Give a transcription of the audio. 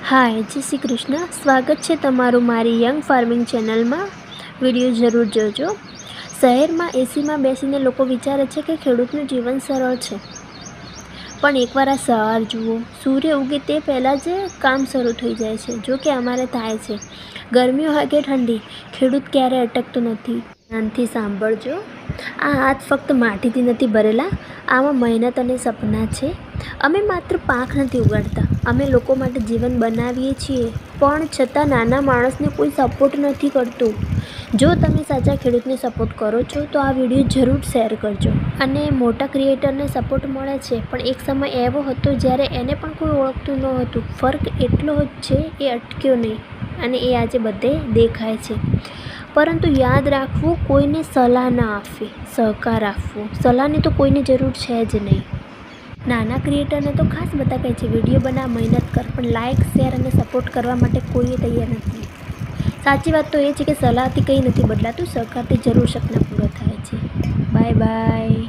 હાય જય શ્રી કૃષ્ણ. સ્વાગત છે તમારું મારી યંગ ફાર્મિંગ ચેનલમાં. વિડીયો જરૂર જોજો. શહેરમાં એસીમાં બેસીને લોકો વિચારે છે કે ખેડૂતનું જીવન સરળ છે, પણ એકવાર આ સવાર જુઓ, સૂર્ય ઉગે તે પહેલાં જ કામ શરૂ થઈ જાય છે. જો કે અમારે થાય છે, ગરમી હોય કે ઠંડી, ખેડૂત ક્યારેય અટકતો નથી. ધ્યાનથી સાંભળજો, આ હાથ ફક્ત માટીથી નથી ભરેલા, આમાં મહેનત અને સપના છે. અમે માત્ર પાંખ નથી ઉગાડતા, અમે લોકો માટે જીવન બનાવીએ છીએ, પણ છતાં નાના માણસને કોઈ સપોર્ટ નથી કરતું. જો તમે સાચા ખેડૂતને સપોર્ટ કરો છો તો આ વિડીયો જરૂર શેર કરજો. અને મોટા ક્રિએટરને સપોર્ટ મળે છે, પણ એક સમય એવો હતો જ્યારે એને પણ કોઈ ઓળખતું ન હતું. ફરક એટલો જ છે, એ અટક્યો નહીં અને એ આજે બધે દેખાય છે. પરંતુ યાદ રાખવું, કોઈને સલાહ ના આપવી, સહકાર આપવો. સલાહની તો કોઈને જરૂર છે જ નહીં. નાના ક્રિએટરને તો ખાસ બધા કહે છે વિડીયો બનાવ, મહેનત કર, પણ લાઇક, શેર અને સપોર્ટ કરવા માટે કોઈ તૈયાર નથી. સાચી વાત તો એ છે કે સલાહથી કંઈ નથી બદલાતું, સહકારથી જરૂર સપના પૂરા થાય છે. Bye bye.